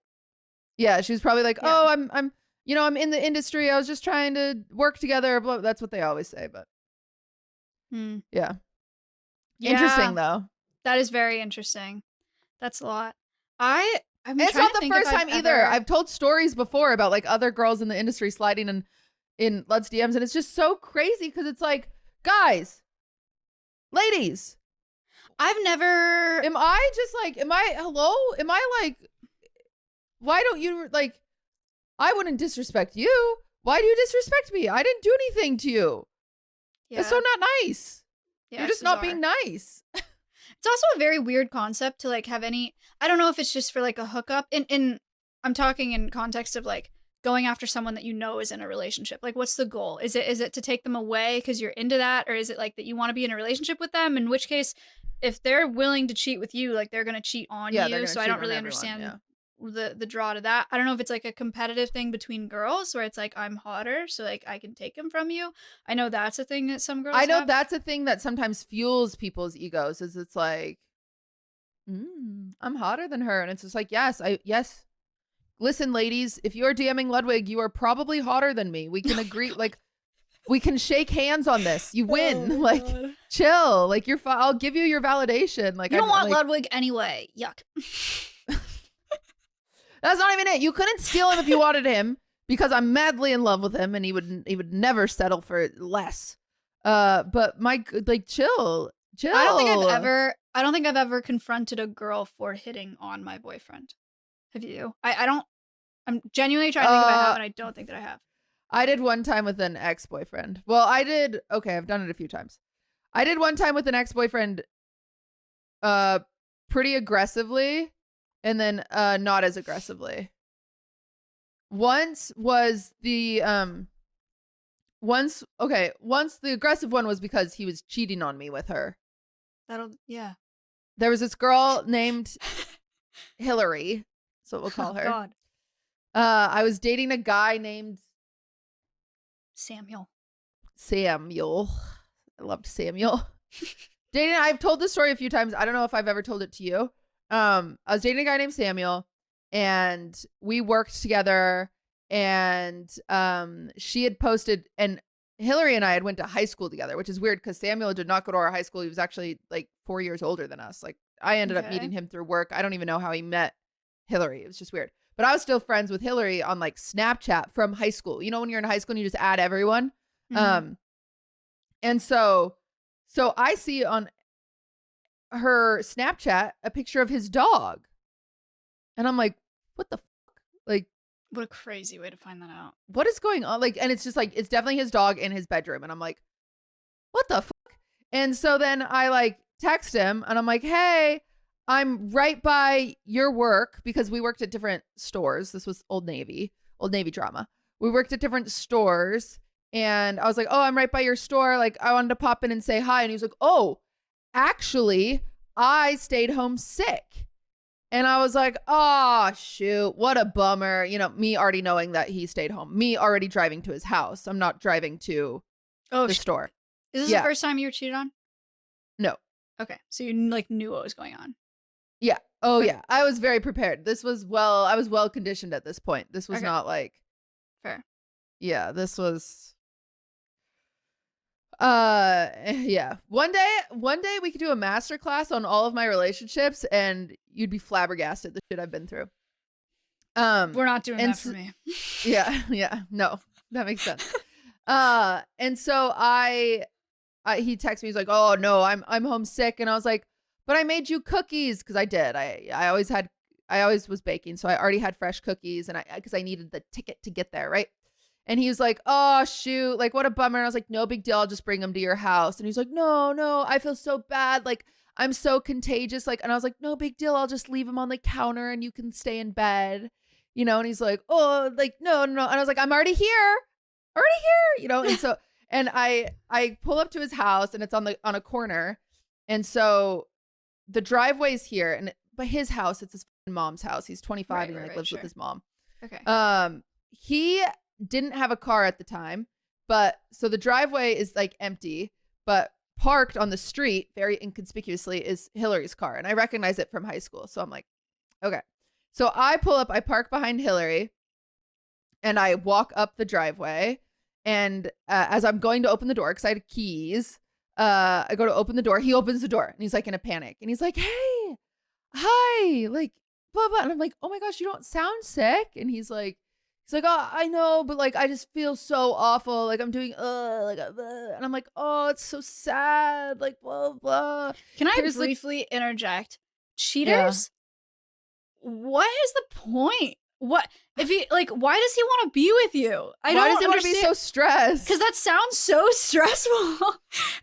Yeah, she was probably like, oh, I'm you know, I'm in the industry. I was just trying to work together. Blah, that's what they always say, but yeah. Interesting though. That is very interesting. That's a lot. It's not the first time either. I've told stories before about like other girls in the industry sliding in Lud's DMs, and it's just so crazy because it's like, guys, ladies, I've never. Am I just like, am I like, why don't you like, I wouldn't disrespect you. Why do you disrespect me? I didn't do anything to you. Yeah. That's so not nice. Yeah, You're it's just not bizarre. being nice. It's also a very weird concept to like have any. I don't know if it's just for like a hookup. In I'm talking in context of like going after someone that you know is in a relationship. Like, what's the goal? Is it to take them away because you're into that, or is it like that you want to be in a relationship with them? In which case, if they're willing to cheat with you, like they're gonna cheat on Yeah, they're you. gonna So I cheat don't on really everyone. understand Yeah. the draw to that. I don't know if it's like a competitive thing between girls where it's like I'm hotter, so like I can take him from you. I know that's a thing that some I girls know have. that's a thing that sometimes fuels people's egos. Is it's like, I'm hotter than her, and it's just like, yes. Listen, ladies, if you're DMing Ludwig, you are probably hotter than me. We can agree, like, we can shake hands on this. You win. Oh, like, God. chill. Like, you're fine. I'll give you your validation. Like, You don't I'm want like, Ludwig anyway. Yuck. that's not even it. You couldn't steal him if you wanted him because I'm madly in love with him, and he would never settle for less. But my like, chill. I don't think I've ever confronted a girl for hitting on my boyfriend. Have you? I don't. I'm genuinely trying to think if I have, and I don't think that I have. I did one time with an ex-boyfriend. Well, I did. Okay, I've done it a few times. I did one time with an ex-boyfriend, pretty aggressively, and then not as aggressively. Once the aggressive one was because he was cheating on me with her. Yeah. There was this girl named Hillary, that's what we'll call her. God. I was dating a guy named Samuel. I loved Samuel. I've told this story a few times. I don't know if I've ever told it to you. I was dating a guy named Samuel, and we worked together, and she had posted, and Hillary and I had went to high school together, which is weird because Samuel did not go to our high school. He was actually like 4 years older than us. Like, I ended up meeting him through work. I don't even know how he met Hillary. It was just weird. But I was still friends with Hillary on like Snapchat from high school. You know, when you're in high school and you just add everyone. Mm-hmm. And so I see on her Snapchat a picture of his dog. And I'm like, what the fuck? Like, what a crazy way to find that out. What is going on? Like, and it's just like, it's definitely his dog in his bedroom. And I'm like, what the fuck? And so then I like text him and I'm like, hey, I'm right by your work, because we worked at different stores. This was Old Navy drama. We worked at different stores, and I was like, oh, I'm right by your store. Like, I wanted to pop in and say hi. And he was like, oh, actually, I stayed home sick. And I was like, oh, shoot, what a bummer. You know, me already knowing that he stayed home, me already driving to his house. I'm not driving to the store. Is this the first time you were cheated on? No. Okay. So you like knew what was going on. Yeah. Oh, yeah. I was very prepared. I was well conditioned at this point. This was not like. Fair. Yeah, this was. Yeah. One day we could do a master class on all of my relationships, and you'd be flabbergasted the shit I've been through. We're not doing that for me. Yeah. No, that makes sense. And so he texted me. He's like, oh no, I'm homesick. And I was like, but I made you cookies. Because I did. I always was baking. So I already had fresh cookies, and because I needed the ticket to get there. Right. And he was like, oh shoot, like what a bummer. And I was like, no big deal. I'll just bring them to your house. And he's like, no, I feel so bad. Like, I'm so contagious. Like, and I was like, no big deal. I'll just leave them on the counter and you can stay in bed, you know? And he's like, oh, like, no. And I was like, I'm already here, you know? And so, and I pull up to his house, and it's on a corner. And so the driveway's here, and by his house, it's his mom's house. He's 25 and he lives with his mom. Okay. He didn't have a car at the time, but so the driveway is like empty, but parked on the street very inconspicuously is Hillary's car. And I recognize it from high school. So I'm like, okay. So I pull up, I park behind Hillary, and I walk up the driveway. And as I'm going to open the door, because I had keys, I go to open the door. He opens the door, and he's like in a panic. And he's like, hey, hi, like, blah, blah. And I'm like, oh my gosh, you don't sound sick. And he's like, oh, I know, but like, I just feel so awful. Like, I'm doing, and I'm like, oh, it's so sad. Like, blah, blah. Can I briefly interject? Cheaters? Yeah. What is the point? what if he like? Why does he want to be with you? Why does he want to be so stressed? Because that sounds so stressful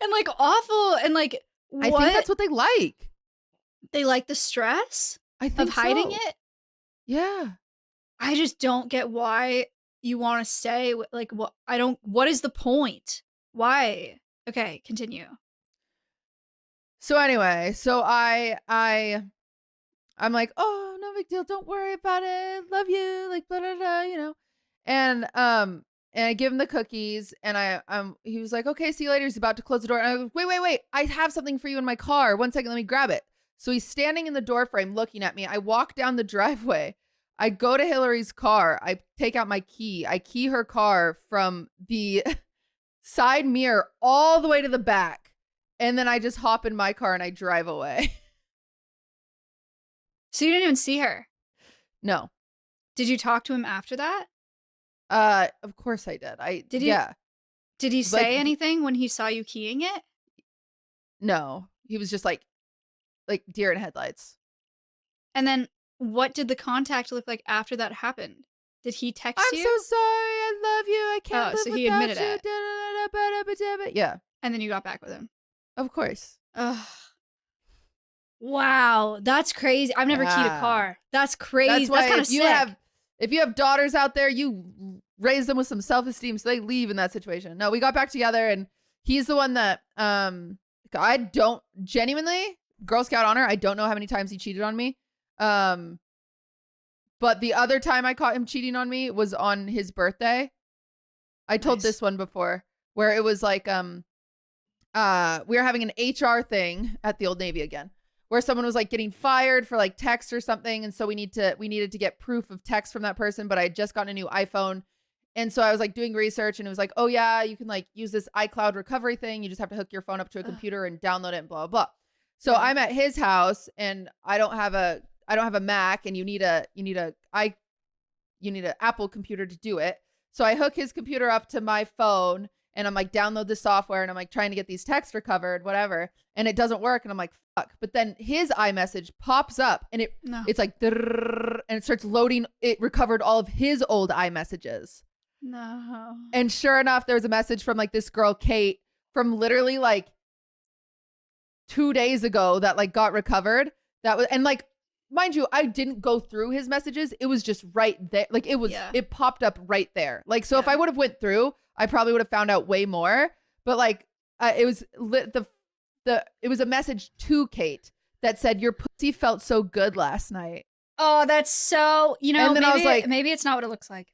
and like awful and like. What? I think that's what they like. They like the stress of hiding it. Yeah. I just don't get why you want to stay. Like what? What is the point? Why? Okay, continue. So anyway, I'm like, oh, no big deal. Don't worry about it. Love you. Like, blah, blah, blah, you know. And I give him the cookies and he was like, okay, see you later. He's about to close the door. And I go, wait. I have something for you in my car. 1 second. Let me grab it. So he's standing in the door frame looking at me. I walk down the driveway. I go to Hillary's car. I take out my key. I key her car from the side mirror all the way to the back. And then I just hop in my car and I drive away. So you didn't even see her? No. Did you talk to him after that? Of course I did. Did he say anything when he saw you keying it? No. He was just like deer in headlights. And then what did the contact look like after that happened? Did he text you? I'm so sorry. I love you. I can't live so without he admitted you. it. Yeah. And then you got back with him. Of course. Ugh. Wow, that's crazy. I've never keyed a car. That's crazy. That's kind of sick. If you have daughters out there, you raise them with some self-esteem so they leave in that situation. No, we got back together and he's the one that I don't genuinely Girl Scout honor. I don't know how many times he cheated on me. But the other time I caught him cheating on me was on his birthday. I told this one before where it was like we were having an HR thing at the Old Navy again, where someone was like getting fired for like text or something. And so we needed to get proof of text from that person, but I had just gotten a new iPhone. And so I was like doing research and it was like, oh yeah, you can like use this iCloud recovery thing. You just have to hook your phone up to a computer and download it and blah, blah, blah. So I'm at his house and I don't have a Mac and you need an Apple computer to do it. So I hook his computer up to my phone and I'm like, download the software and I'm like trying to get these texts recovered, whatever. And it doesn't work. And I'm like, fuck. But then his iMessage pops up and it's like, and it starts loading. It recovered all of his old iMessages. No. And sure enough, there was a message from like this girl, Kate, from literally like 2 days ago that like got recovered. That was, and like, mind you, I didn't go through his messages. It was just right there. Like it popped up right there. Like, so if I would have went through, I probably would have found out way more. But like, it was it was a message to Kate that said, your pussy felt so good last night. Oh, that's so, and then maybe, I was like, maybe it's not what it looks like.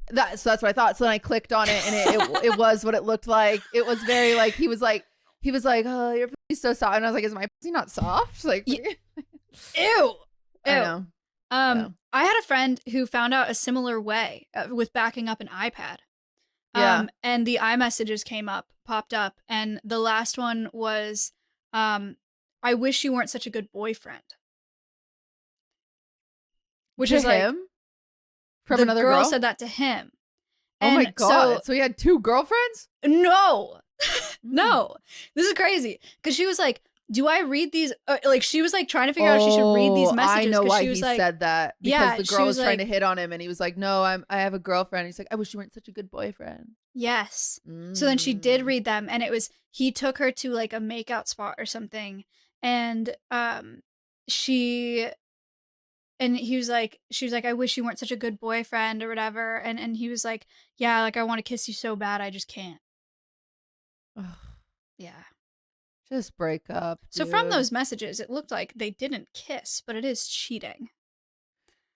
So that's what I thought. So then I clicked on it and it was what it looked like. It was very like, he was like, oh, your pussy's so soft. And I was like, is my pussy not soft? Like, Ew. I know. I had a friend who found out a similar way with backing up an iPad. And the iMessages popped up. And the last one was, I wish you weren't such a good boyfriend. Which is like, him? From the another girl girl said that to him. Oh my God. So he had 2 girlfriends? No. No. This is crazy. Because she was like, do I read these? Like, she was like trying to figure out if she should read these messages. I know why she was he like, said that. Because the girl was trying like, to hit on him and he was like, no, I have a girlfriend. He's like, I wish you weren't such a good boyfriend. Yes. So then she did read them and it was, he took her to like a makeout spot or something. And he was like, she was like, I wish you weren't such a good boyfriend or whatever. And he was like, yeah, like I want to kiss you so bad. I just can't. Yeah. Just break up. So from those messages, it looked like they didn't kiss, but it is cheating.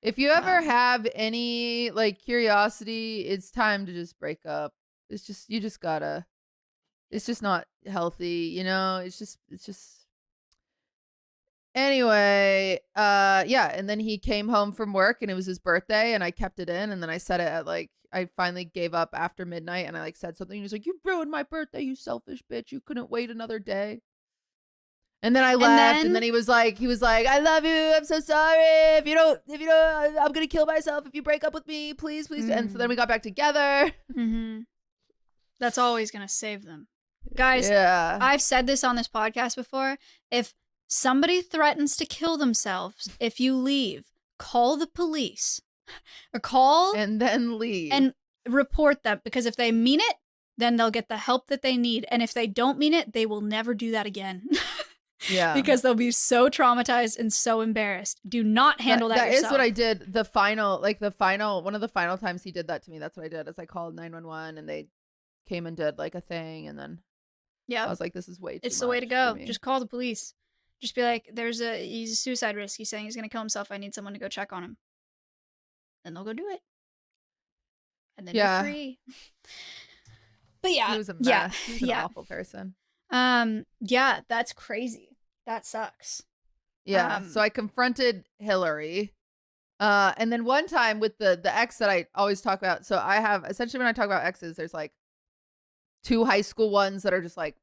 If you ever have any like curiosity, it's time to just break up. It's just, it's just not healthy, it's just. Anyway, and then he came home from work and it was his birthday and I kept it in and then I said it at like, I finally gave up after midnight and I like said something and he was like, you ruined my birthday, you selfish bitch. You couldn't wait another day. And then I left and then he was like, I love you. I'm so sorry. If you don't, I'm going to kill myself if you break up with me, please. And so then we got back together. That's always going to save them. Guys, I've said this on this podcast before. If somebody threatens to kill themselves, if you leave, call the police. or call and then leave. and report them, because if they mean it, then they'll get the help that they need. And if they don't mean it, they will never do that again. Yeah. Because they'll be so traumatized and so embarrassed. Do not handle that yourself. That is what I did. One of the final times he did that to me, that's what I did, is I called 911 and they came and did like a thing, and then I was like, this is way too It's much the way to go. for me. Just call the police. Just be like, he's a suicide risk. He's saying he's going to kill himself. I need someone to go check on him. Then they'll go do it. And then you're free. But yeah. He was a mess. He was an awful person. Yeah, that's crazy. That sucks. Yeah. So I confronted Hillary. And then one time with the ex that I always talk about. So I have, essentially when I talk about exes, there's like 2 high school ones that are just like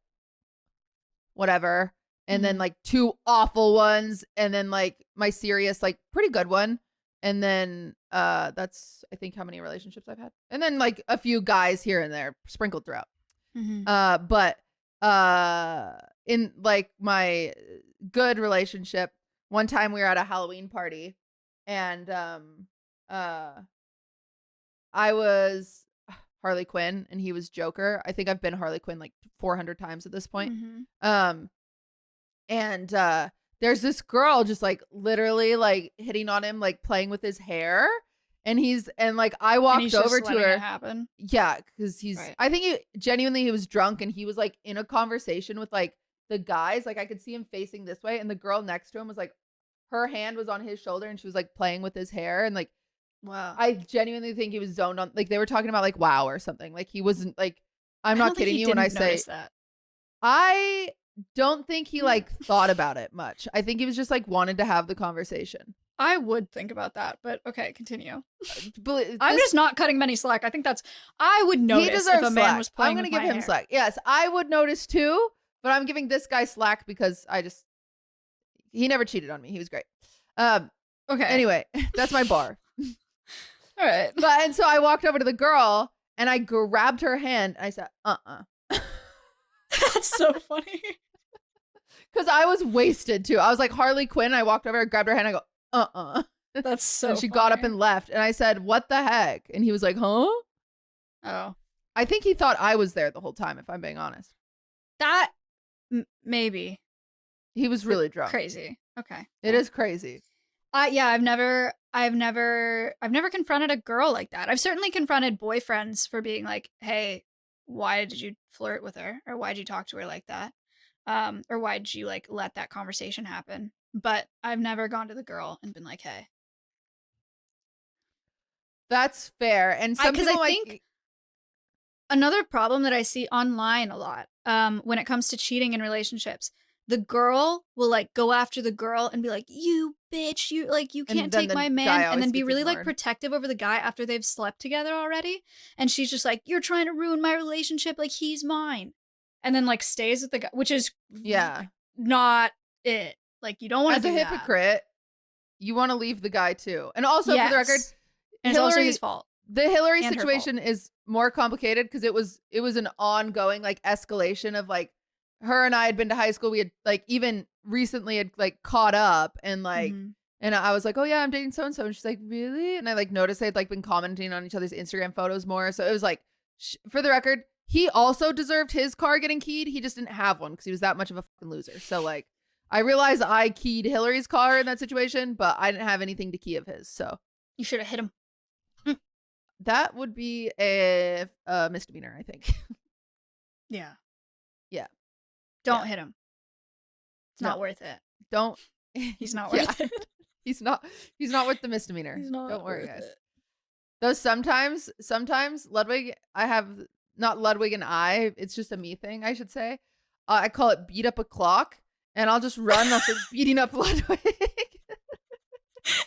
whatever. And then like 2 awful ones. And then like my serious, like pretty good one. And then that's, I think, how many relationships I've had. And then like a few guys here and there sprinkled throughout. But in like my good relationship, one time we were at a Halloween party, and I was Harley Quinn and he was Joker. I think I've been Harley Quinn like 400 times at this point. And there's this girl just like literally like hitting on him, like playing with his hair. And like I walked over to her. Happen. Yeah, because I think he was drunk, and he was like in a conversation with like the guys. Like I could see him facing this way, and the girl next to him was like, her hand was on his shoulder, and she was like playing with his hair. And like, wow, I genuinely think he was zoned on. Like they were talking about like WoW or something. Like he wasn't like, I'm not kidding you when I say that. I don't think he like thought about it much. I think he was just like wanted to have the conversation. I would think about that, but okay, continue. But I'm just not cutting many slack. I think I would notice if a man was playing. I'm going to give him slack. Yes, I would notice too, but I'm giving this guy slack because he never cheated on me. He was great. Okay. Anyway, that's my bar. All right. And so I walked over to the girl and I grabbed her hand and I said, That's so funny. Because I was wasted too. I was like Harley Quinn. I walked over, I grabbed her hand, I go, That's so and she got up and left. And I said, what the heck? And he was like, huh? Oh. I think he thought I was there the whole time, if I'm being honest. That, maybe. He was really drunk. Crazy. Okay. It is crazy. Yeah, I've never confronted a girl like that. I've certainly confronted boyfriends for being like, hey, why did you flirt with her? Or why did you talk to her like that? Or why did you like let that conversation happen? But I've never gone to the girl and been like, hey. That's fair. And some people I think another problem that I see online a lot, when it comes to cheating in relationships, the girl will like go after the girl and be like, you bitch, you can't take my man, and then be really like protective over the guy after they've slept together already. And she's just like, you're trying to ruin my relationship, like he's mine. And then like stays with the guy, which is not it. Like you don't want to do that. As a hypocrite, you want to leave the guy too. And also for the record, and it's also his fault. The Hillary situation is more complicated because it was an ongoing like escalation of like her and I had been to high school. We had like even recently had like caught up and like and I was like, oh yeah, I'm dating so and so, and she's like, really? And I like noticed they'd like been commenting on each other's Instagram photos more. So it was like, for the record, he also deserved his car getting keyed. He just didn't have one because he was that much of a fucking loser. So like, I realized I keyed Hillary's car in that situation, but I didn't have anything to key of his. So you should have hit him. That would be a misdemeanor, I think. Yeah. Yeah. Don't hit him. It's not worth it. Don't. He's not worth it. He's not worth the misdemeanor. Don't worry, guys. Though sometimes Ludwig, not Ludwig and I, it's just a me thing, I should say. I call it beat up a clock, and I'll just run after beating up Ludwig.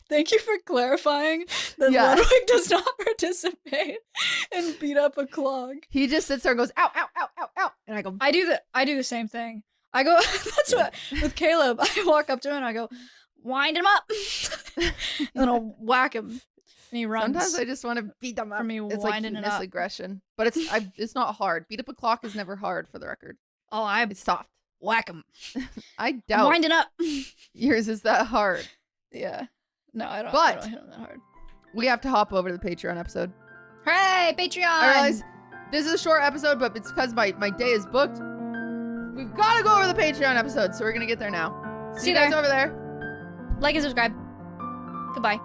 Thank you for clarifying that Ludwig does not participate in beat up a clock. He just sits there and goes, ow, ow, ow, ow, ow. And I go, I do the same thing. I go, that's what, with Caleb, I walk up to him and I go, wind him up. And then I'll whack him. And he runs. Sometimes I just want to beat them up. For me, it's winding like it up. Aggression. But it's not hard. Beat up a clock is never hard, for the record. Oh, it's soft. Whack him. I doubt. Winding up. Yours is that hard. Yeah. No, I don't hit him that hard. We have to hop over to the Patreon episode. Hooray, Patreon! I realize this is a short episode, but it's because my day is booked. We've got to go over the Patreon episode, so we're going to get there now. See you guys over there. Like and subscribe. Goodbye.